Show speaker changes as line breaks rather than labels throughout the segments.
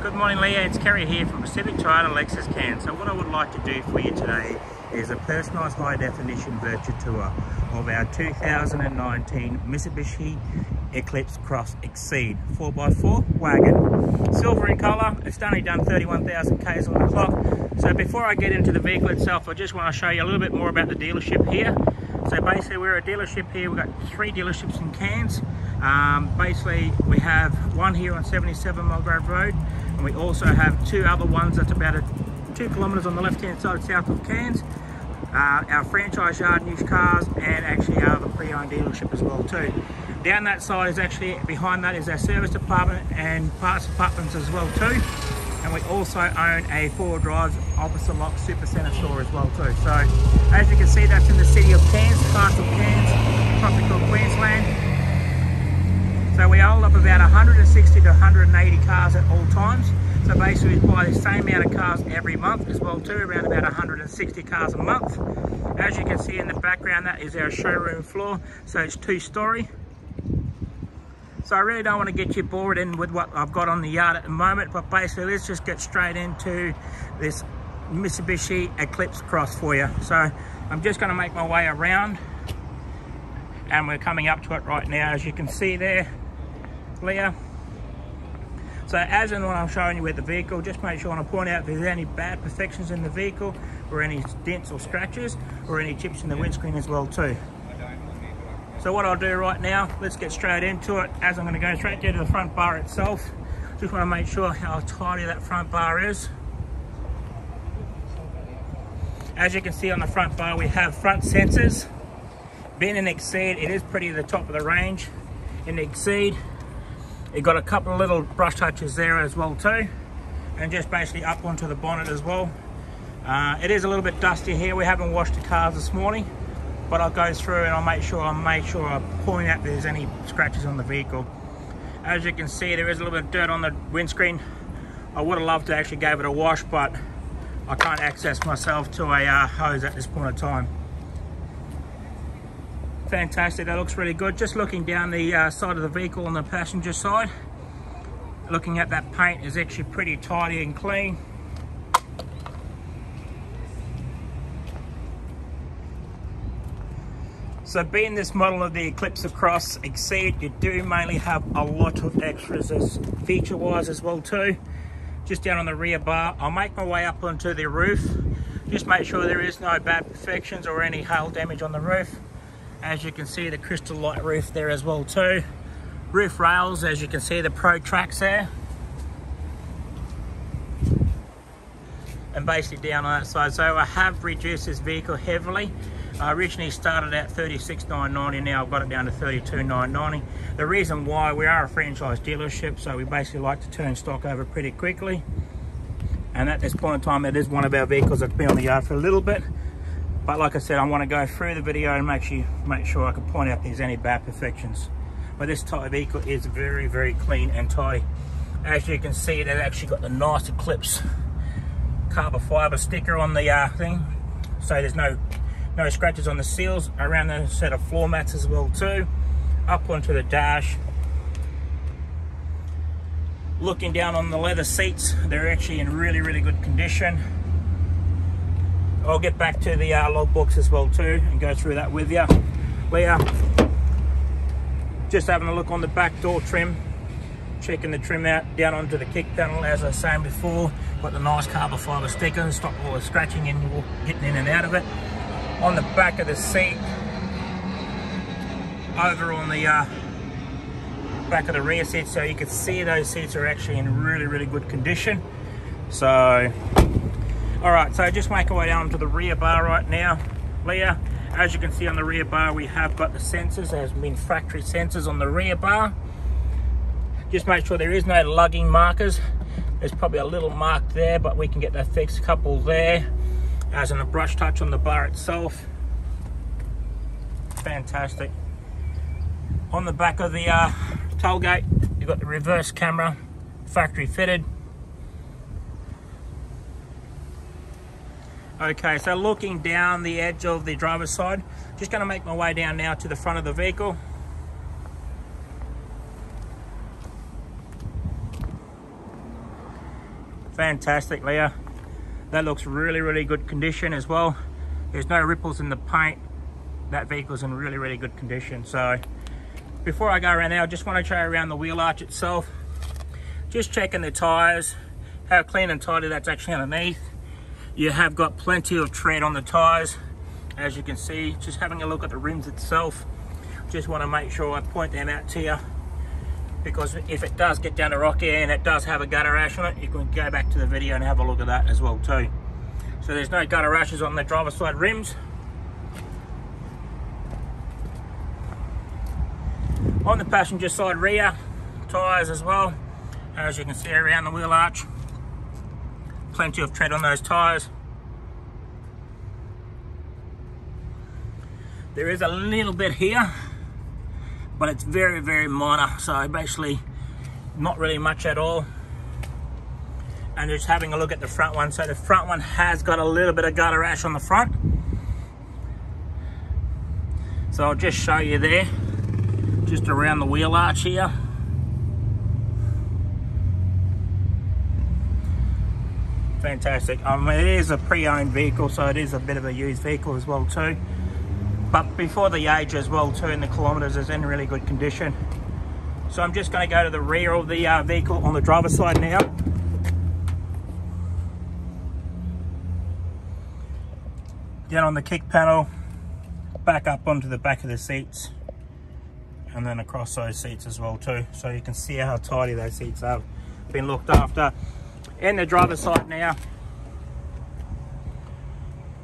Good morning, Leah. It's Kerry here from Pacific Toyota Lexus Cairns. So what I would like to do for you today is a personalised high-definition virtual tour of our 2019 Mitsubishi Eclipse Cross Exceed 4x4 wagon. Silver in colour. It's only done 31,000 Ks on the clock. So before I get into the vehicle itself, I just want to show you a little bit more about the dealership here. So basically we're a dealership here. We've got 3 dealerships in Cairns. Basically we have one here on 77 Mulgrave Road, and we also have 2 other ones that's about 2 kilometres on the left hand side south of Cairns. Our franchise yard, used cars, and actually the pre-owned dealership as well too. Down that side is actually, behind that is our service department and parts departments as well too. And we also own a 4-wheel drive opposite lock super centre store as well too. So as you can see, that's in the city of Cairns, parts of Cairns, tropical Queensland. So we hold up about 160 to 180 cars at all times. So basically we buy the same amount of cars every month as well too, around about 160 cars a month. As you can see in the background, that is our showroom floor. So it's 2-storey. So I really don't want to get you bored in with what I've got on the yard at the moment, but basically let's just get straight into this Mitsubishi Eclipse Cross for you. So I'm just going to make my way around, and we're coming up to it right now, as you can see there, Leah. So as and when I'm showing you with the vehicle, just make sure I point out if there's any bad perfections in the vehicle, or any dents or scratches, or any chips in the windscreen as well too. So what I'll do right now, let's get straight into it, as I'm going to go straight down to the front bar itself. Just want to make sure how tidy that front bar is. As you can see on the front bar, we have front sensors. Being an Exceed, it is pretty at the top of the range. In the Exceed, you've got a couple of little brush touches there as well too, and just basically up onto the bonnet as well. It is a little bit dusty here. We haven't washed the cars this morning, but I'll go through and I'll make sure I point out if there's any scratches on the vehicle. As you can see, there is a little bit of dirt on the windscreen. I would have loved to actually give it a wash, but I can't access myself to a hose at this point in time. Fantastic, that looks really good. Just looking down the side of the vehicle on the passenger side, looking at that paint is actually pretty tidy and clean. So being this model of the Eclipse Cross Exceed, you do mainly have a lot of extras as feature-wise as well too. Just down on the rear bar, I'll make my way up onto the roof. Just make sure there is no bad perfections or any hail damage on the roof. As you can see, the crystal light roof there as well too. Roof rails, as you can see, the Pro tracks there. And basically down on that side. So I have reduced this vehicle heavily. I originally started at $36,990, now I've got it down to $32,990. The reason why, we are a franchise dealership, so we basically like to turn stock over pretty quickly. And at this point in time, it is one of our vehicles that's been on the yard for a little bit. But like I said, I want to go through the video and make sure I can point out if there's any bad perfections. But this type of vehicle is very, very clean and tidy. As you can see, they've actually got the nice Eclipse carbon fiber sticker on the thing. So there's no scratches on the seals, around the set of floor mats as well too. Up onto the dash. Looking down on the leather seats, they're actually in really, really good condition. I'll get back to the logbooks as well too and go through that with you. Leah, just having a look on the back door trim, checking the trim out down onto the kick panel. As I was saying before, got the nice carbon fiber sticker, stop all the scratching and getting in and out of it. On the back of the seat, over on the back of the rear seat, so you can see those seats are actually in really, really good condition. So alright, so just make our way down to the rear bar right now, Leah. As you can see on the rear bar, we have got the sensors. There's been factory sensors on the rear bar. Just make sure there is no lugging markers. There's probably a little mark there, but we can get that fixed. A couple there, as in a brush touch on the bar itself. Fantastic. On the back of the tailgate, you've got the reverse camera, factory fitted. Okay, so looking down the edge of the driver's side, just going to make my way down now to the front of the vehicle. Fantastic, Leah. That looks really good condition as well. There's no ripples in the paint. That vehicle's in really good condition. So before I go around there, I just want to show you around the wheel arch itself. Just checking the tires, how clean and tidy that's actually underneath. You have got plenty of tread on the tires, as you can see. Just having a look at the rims itself. Just want to make sure I point them out to you, because if it does get down to rocky and it does have a gutter rash on it, you can go back to the video and have a look at that as well too. So there's no gutter rashes on the driver's side rims. On the passenger side rear tyres as well, as you can see around the wheel arch, plenty of tread on those tyres. There is a little bit here, but it's very minor, so basically not really much at all. And just having a look at the front one, so the front one has got a little bit of gutter rash on the front, so I'll just show you there, just around the wheel arch here. Fantastic. It is a pre-owned vehicle, so it is a bit of a used vehicle as well too, but before the age as well too, and the kilometers, is in really good condition. So I'm just going to go to the rear of the vehicle on the driver's side now. Down on the kick panel, back up onto the back of the seats, and then across those seats as well too. So you can see how tidy those seats have been looked after. In the driver's side now,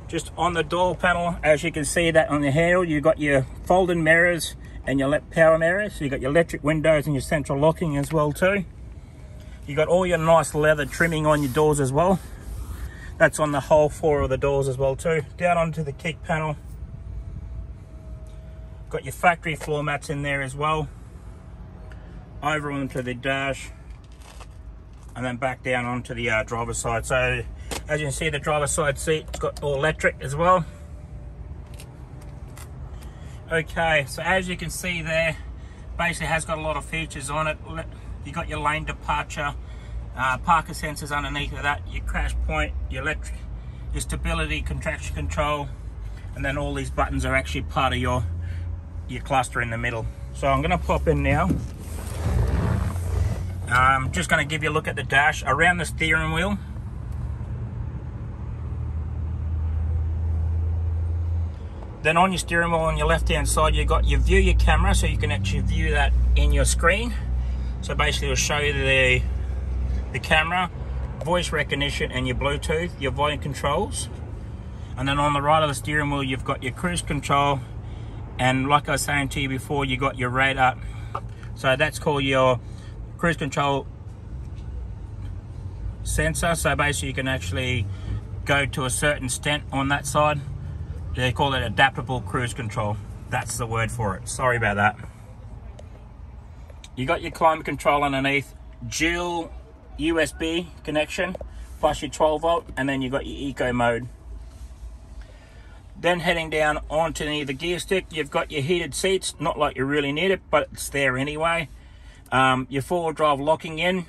just on the door panel, as you can see that on the handle, you've got your folding mirrors and your power mirrors. So you've got your electric windows and your central locking as well too. You've got all your nice leather trimming on your doors as well. That's on the whole 4 of the doors as well too. Down onto the kick panel, got your factory floor mats in there as well. Over onto the dash, and then back down onto the driver's side. So as you can see, the driver's side seat's got all electric as well. Okay, so as you can see there, basically has got a lot of features on it. You got your lane departure, parker sensors underneath of that, your crash point, your electric, your stability, traction control, and then all these buttons are actually part of your cluster in the middle. So I'm going to pop in now. I'm just going to give you a look at the dash around the steering wheel. Then on your steering wheel on your left hand side, you've got your view, your camera, so you can actually view that in your screen. So basically it'll show you the camera, voice recognition, and your Bluetooth, your volume controls. And then on the right of the steering wheel, you've got your cruise control, and like I was saying to you before, you got your radar. So that's called your cruise control sensor. So basically you can actually go to a certain extent on that side. They call it adaptable cruise control. That's the word for it. Sorry about that. You got your climate control underneath, dual USB connection, plus your 12 volt, and then you got your eco mode. Then heading down onto the gear stick, you've got your heated seats. Not like you really need it, but it's there anyway. Your four-wheel drive locking in,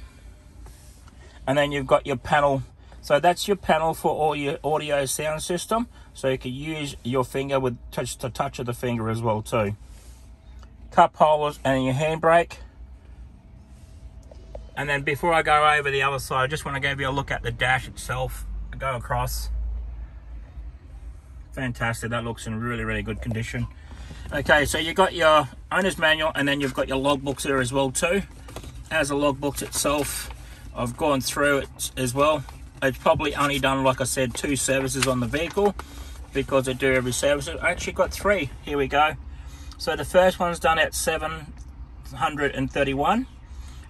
and then you've got your panel. So that's your panel for all your audio sound system. So you can use your finger with the touch of the finger as well too. Cup holders and your handbrake. And then before I go over the other side, I just want to give you a look at the dash itself. Go across. Fantastic, that looks in really good condition. Okay, so you've got your owner's manual, and then you've got your logbooks there as well too. As the logbooks itself, I've gone through it as well. It's probably only done, like I said, 2 services on the vehicle, because I do every service. I actually got 3. Here we go. So the first one's done at 731,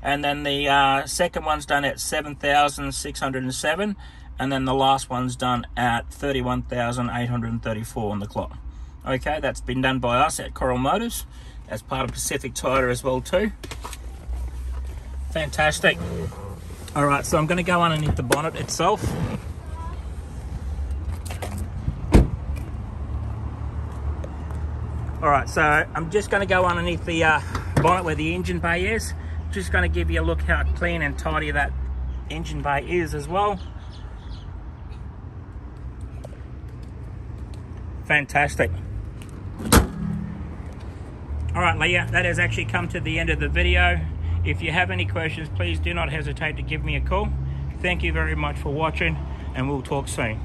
and then the second one's done at 7,607, and then the last one's done at 31,834 on the clock. Okay, that's been done by us at Coral Motors as part of Pacific Tire as well too. Fantastic. All right, so I'm going to go underneath the bonnet itself. All right, so I'm just going to go underneath the bonnet where the engine bay is. Just going to give you a look how clean and tidy that engine bay is as well. Fantastic. All right, Leah, that has actually come to the end of the video. If you have any questions, please do not hesitate to give me a call. Thank you very much for watching, and we'll talk soon.